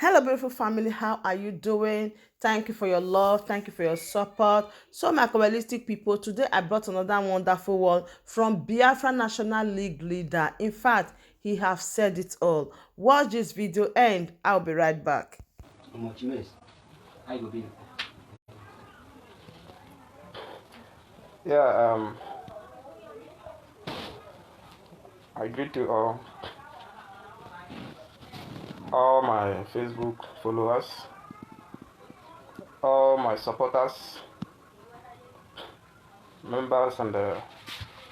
Hello, beautiful family. How are you doing? Thank you for your love. Thank you for your support. So, my Kabbalistic people, today I brought another wonderful one from Biafra National League leader. In fact, he have said it all. Watch this video and I'll be right back. Amaechi, how you be? Yeah, I greet to all my Facebook followers, all my supporters, members, and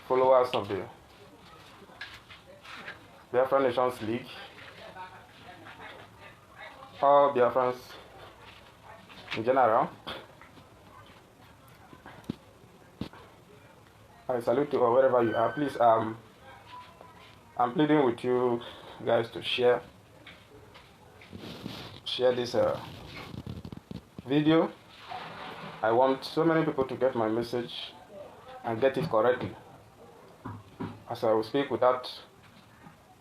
followers of the Biafra Nations League, all Biafrans in general. I salute you all wherever you are. Please, I'm pleading with you guys to share this video. I want so many people to get my message and get it correctly. As I will speak without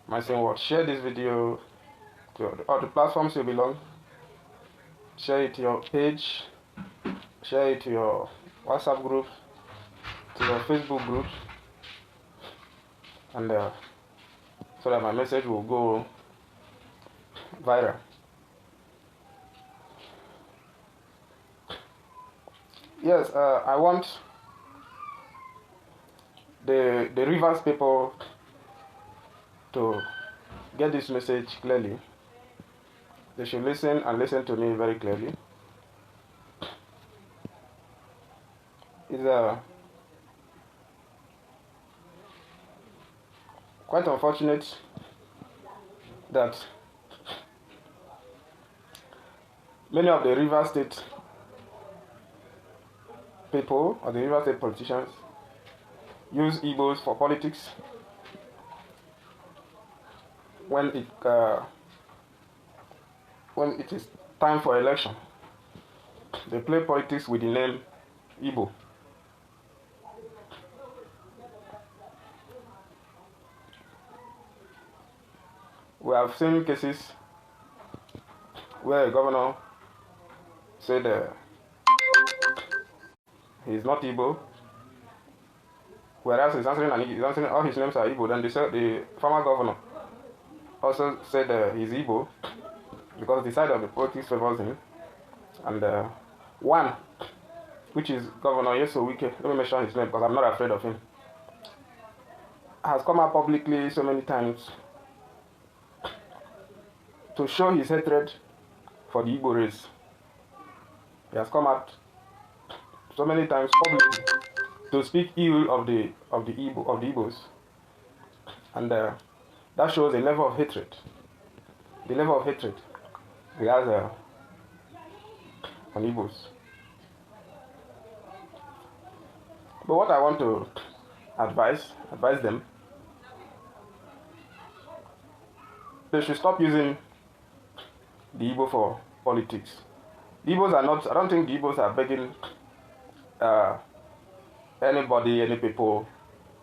my saying what, share this video to all the platforms you belong. Share it to your page, share it to your WhatsApp group, to your Facebook group, and so that my message will go viral. Yes, I want the Rivers people to get this message clearly. They should listen and listen to me very clearly. It's quite unfortunate that many of the River State people or the River State politicians use Igbos for politics when it is time for election. They play politics with the name Igbo. We have seen cases where a governor said he's not Igbo, whereas he's answering all his names are Igbo. Then the former governor also said he's Igbo because the side of the politics favors him. And one, which is Governor Wike, let me mention his name because I'm not afraid of him, has come out publicly so many times to show his hatred for the Igbo race. He has come out so many times publicly to speak ill of the Igbos, and that shows a level of hatred. The level of hatred he has on Igbos. But what I want to advise them, they should stop using the Igbo for politics. The Igbos are not, I don't think the Igbos are begging any people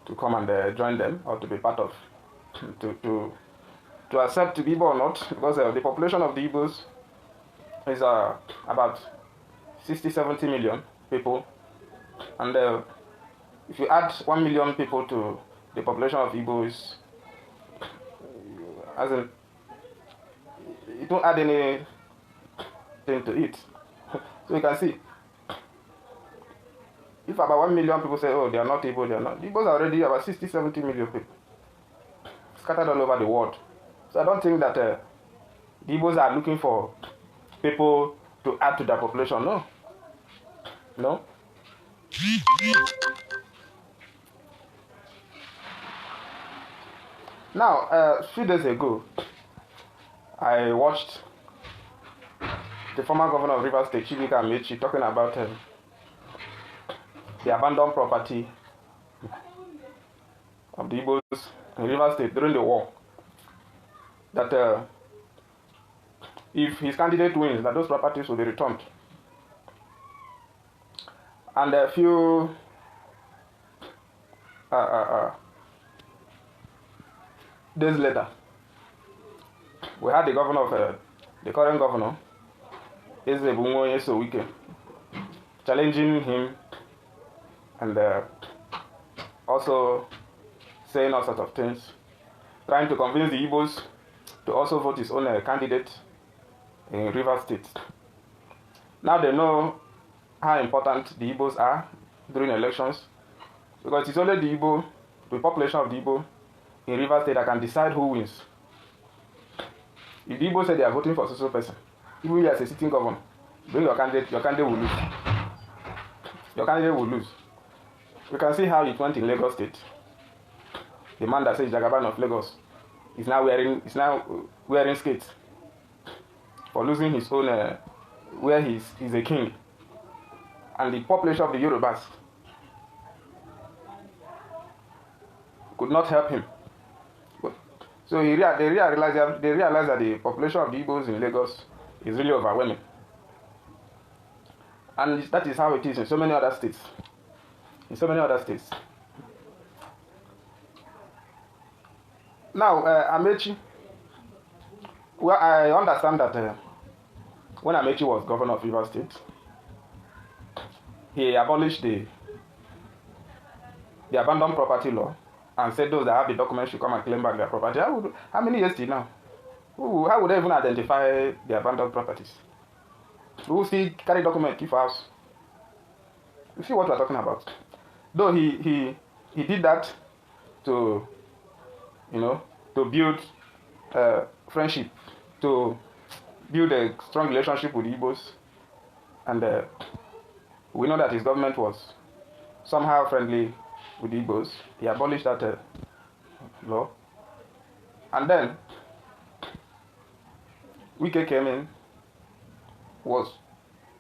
to come and join them or to be part of, to accept the Igbo or not, because the population of the Igbos is about 60-70 million people, and if you add 1 million people to the population of Igbos, as in, it won't add anything to it. So you can see, if about 1 million people say, oh, they are not Igbo, they are not, the Igbos are already about 60-70 million people, scattered all over the world. So I don't think that the Igbos are looking for people to add to their population. No. No. Now, a few days ago, I watched the former governor of Rivers State, Amaechi, talking about the abandoned property of the Igbos in Rivers State during the war. That if his candidate wins, that those properties will be returned. And a few days later, we had the governor of the current governor, Wike, challenging him and also saying all sorts of things, trying to convince the Igbos to also vote his own candidate in Rivers State. Now they know how important the Igbos are during elections, because it's only the population of the Igbo in Rivers State that can decide who wins. If the Igbos say they are voting for a social person, even as a sitting governor, bring your candidate will lose. Your candidate will lose. We can see how it went in Lagos State. The man that says Jagaban of Lagos is now wearing skates for losing his own, where he's a king. And the population of the Yorubas could not help him. So they realized that the population of the Igbos in Lagos is really overwhelming. And that is how it is in so many other states. Now, Amaechi, well, I understand that when Amaechi was governor of Rivers State, he abolished the abandoned property law and said those that have the documents should come and claim back their property. How many years till now? How would they even identify the abandoned properties? Who still carry document, keep house? You see what we're talking about? Though he did that to, to build friendship, to build a strong relationship with the Igbos, and we know that his government was somehow friendly with the Igbos. He abolished that law, and then Wike came in.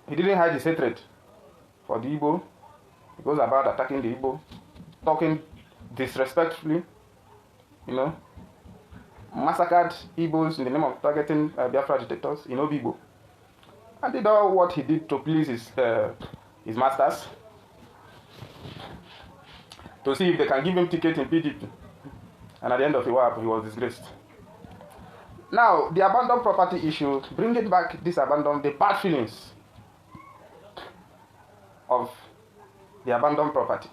He didn't hide his hatred for the Igbo. He goes about attacking the Igbo, talking disrespectfully, massacred Igbos in the name of targeting Biafra agitators in Igbo, and did all what he did to please his masters, to see if they can give him ticket in PDP. And at the end of the war, he was disgraced. Now, the abandoned property issue, bringing back the bad feelings of the abandoned property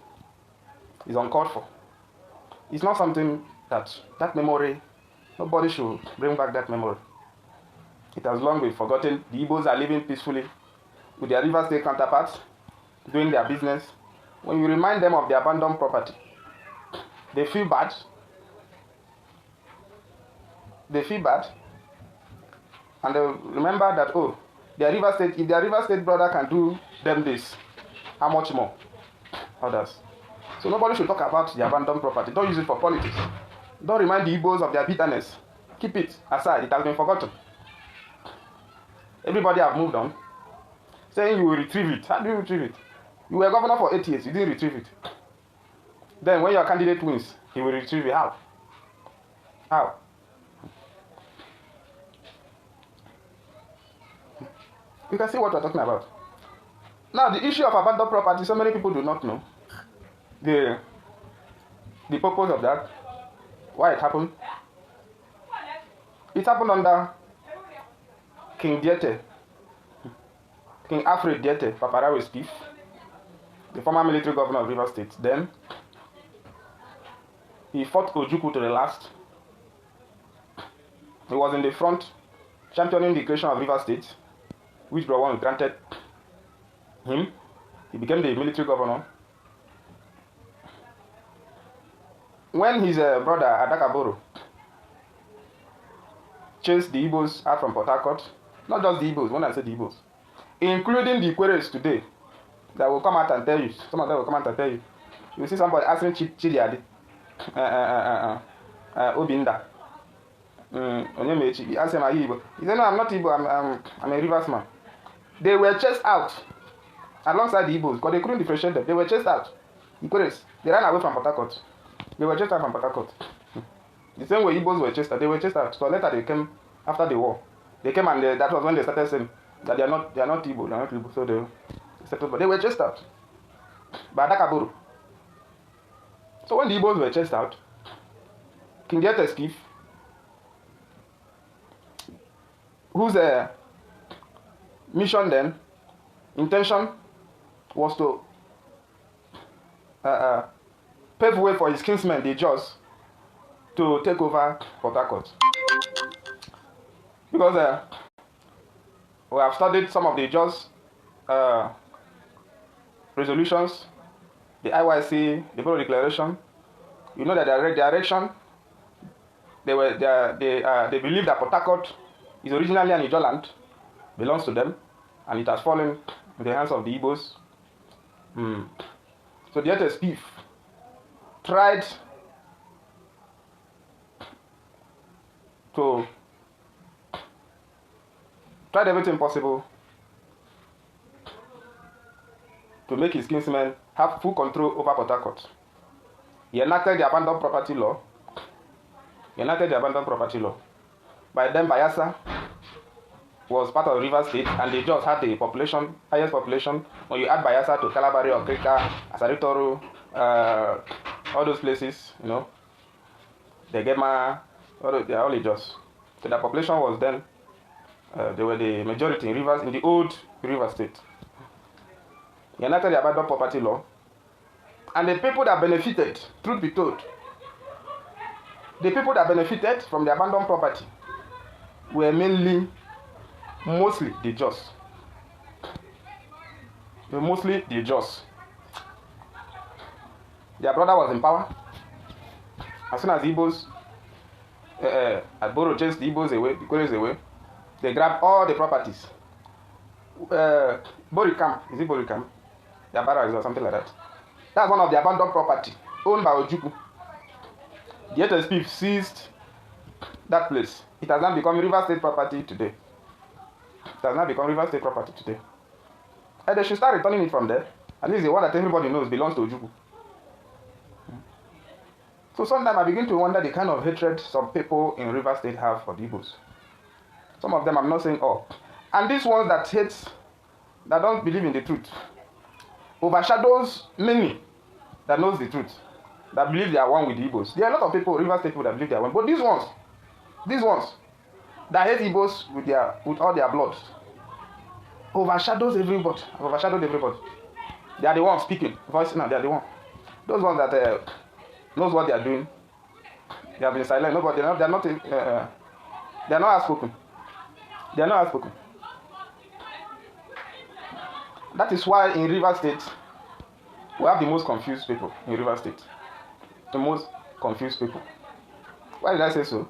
is uncalled for. It's not something that memory, nobody should bring back that memory. It has long been forgotten. The Igbos are living peacefully with their River State counterparts, doing their business. When you remind them of the abandoned property, they feel bad. And they remember that, their River State, if their River State brother can do them this, how much more others? So nobody should talk about the abandoned property. Don't use it for politics. Don't remind the Igbos of their bitterness. Keep it aside. It has been forgotten. Everybody have moved on. Saying you will retrieve it. How do you retrieve it? You were governor for 8 years. You didn't retrieve it. Then when your candidate wins, he will retrieve it. How? You can see what we're talking about. Now, the issue of abandoned property, so many people do not know the purpose of that, why it happened. It happened under King Alfred Diete, Paparawe's chief, the former military governor of Rivers State. Then he fought Ojukwu to the last. He was in the front championing the creation of Rivers State, which Browon granted him. He became the military governor. When his brother Adakaboro chased the Igbos out from Port Harcourt, not just the Igbos, when I say the Igbos, including the Ikweres today, that will come out and tell you, some of them will come out and tell you. You see somebody asking Chidiadi, Obinda, Amaechi, he asked him, are you Igbo? He said, no, I'm not Igbo, I'm a Rivers man. They were chased out alongside the Igbos because they couldn't differentiate them. They were chased out. Ikweres, they ran away from Port Harcourt. They were chased out from Port Harcourt. The same way Igbos were chased out, they were chased out. So later they came after the war. They came and that was when they started saying that they are not Igbo, So they settled, but they were chased out by Adakaboro. So when the Igbos were chased out, King Diete's chief whose mission then, intention, was to pave way for his kinsmen, the Jaws, to take over Port Harcourt. Because we have studied some of the Jaws resolutions, the IYC, the Borough Declaration. You know that their direction, they believe that Port Harcourt is originally an Ijaw land, belongs to them, and it has fallen in the hands of the Igbos. So the SPF tried everything possible to make his kinsmen have full control over Port Harcourt. He enacted the abandoned property law. By then, Bayelsa was part of Rivers State, and they just had the highest population. When you add Bayelsa to Calabari or Krika, Asaritoru, all those places, you know, the Gema, they are only just. So the population was then, they were the majority in the old Rivers State. He enacted the abandoned property law. And the people that benefited, truth be told, the people that benefited from the abandoned property were mostly the Jaws. Mostly the Jaws. Their brother was in power. As soon as the Igbos, Boro chased the Igbos away, the Koreans away, they grabbed all the properties. Borikam, is it Borikam? Their barracks or something like that. That's one of the abandoned property owned by Ojukwu. The SPF seized that place. It has now become River State property today. And they should start returning it from there. At least the one that everybody knows belongs to Ojukwu. So sometimes I begin to wonder the kind of hatred some people in River State have for the Igbos. Some of them, I'm not saying all. And these ones that hate, that don't believe in the truth, overshadows many that knows the truth, that believe they are one with the Igbos. There are a lot of people, River State people, that believe they are one. But these ones that hate Igbos with all their blood, overshadowed everybody. They are the ones speaking, voicing out. They are the ones. Those ones that knows what they are doing. They have been silent. Nobody. They are not outspoken. That is why in River State we have the most confused people in River State. The most confused people. Why did I say so?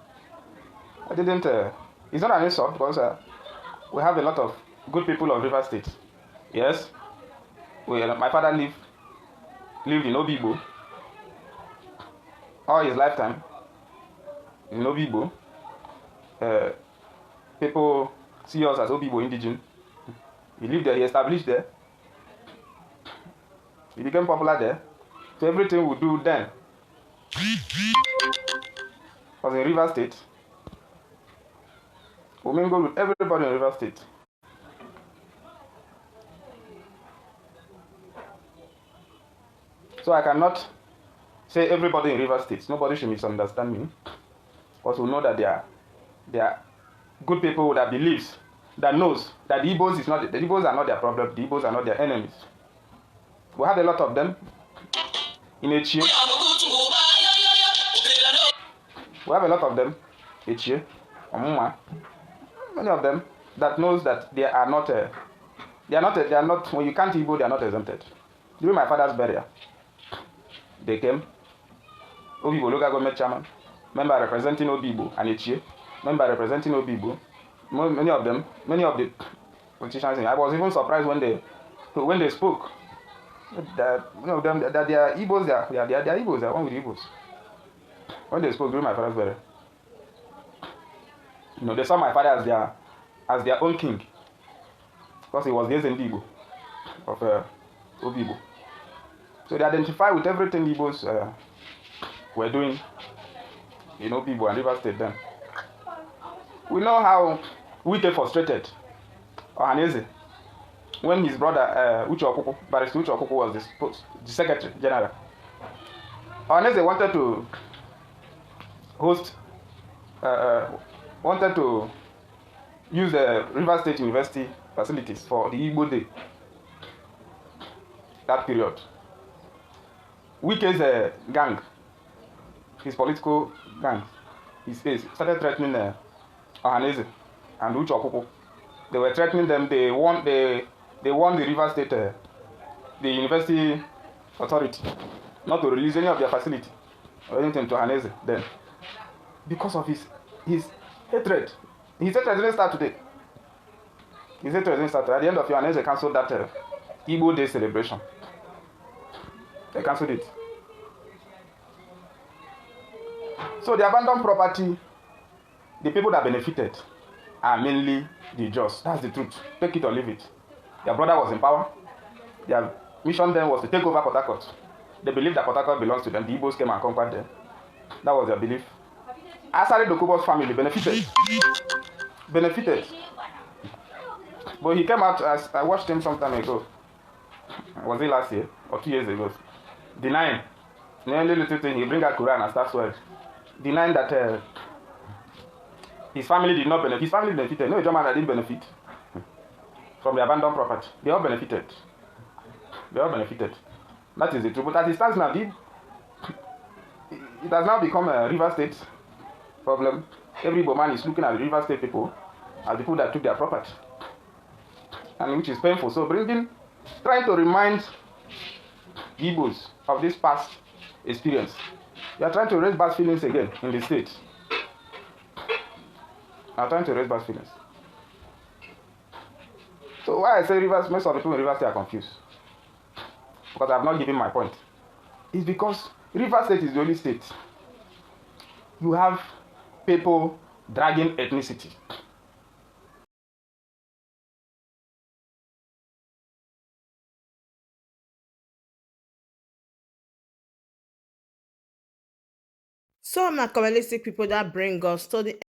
I didn't. It's not an insult because we have a lot of good people of River State. Yes. My father lived in Igbo all his lifetime. In Igbo, people see us as Igbo indigenous. He lived there. He established there. He became popular there. So everything we do then was in River State. We mingled with everybody in River State. So I cannot say everybody in River State. Nobody should misunderstand me. Because we know that they are good people that believes, that knows that the Igbos are not their problem. The Igbos are not their enemies. We have a lot of them in Echie. We have a lot of them, Echie, Omuma. Many of them that knows that they are not. When you can't Igbo, they are not exempted. During my father's burial, they came. Obibo local government chairman, member representing Obibo and Echie, member representing Obibo. Many of the politicians. I was even surprised when they spoke. That them that they are Igbos, they are Igbos, they are one with Igbos. When they spoke during my father's burial, they saw my father as their own king, because he was the Igbo of Obibo. So they identify with everything the Igbos were doing in Obibo and River State then. We know how Wike frustrated Ohaneze when his brother Barrister Uche Okuku was the Secretary General. Ohaneze wanted to host, wanted to use the River State University facilities for the Igbo Day. That period. Wike's gang, his political gang, he started threatening Ohaneze and Uche Okuku. They were threatening them. They won the River State, the university authority, not to release any of their facility or anything to Ohaneze then, because of his hatred. His hatred didn't start today. His hatred didn't start. At the end of Ohaneze cancelled that Igbo Day celebration. They cancelled it. So the abandoned property, the people that benefited are mainly the Jaws. That's the truth. Take it or leave it. Their brother was in power. Their mission then was to take over Port Harcourt. They believed that Port Harcourt belongs to them. The Igbos came and conquered them. That was their belief. Asari Dokubo's family benefited. But he came out, as I watched him some time ago. Was it last year or 2 years ago? Denying. The only little thing, he bring out Quran and start swearing. Denying that his family did not benefit. His family benefited. No German that didn't benefit from the abandoned property. They all benefited. That is the truth. But as it stands now, it has now become a River State problem. Every Igbo man is looking at the River State people as the people that took their property, and which is painful. So trying to remind Igbos of this past experience. You are trying to raise bad feelings again in the state. So why I say Rivers, most of the people in Rivers State are confused. Because I have not given my point. It's because Rivers State is the only state you have people dragging ethnicity. So my Kabbalistic people, that bring us to the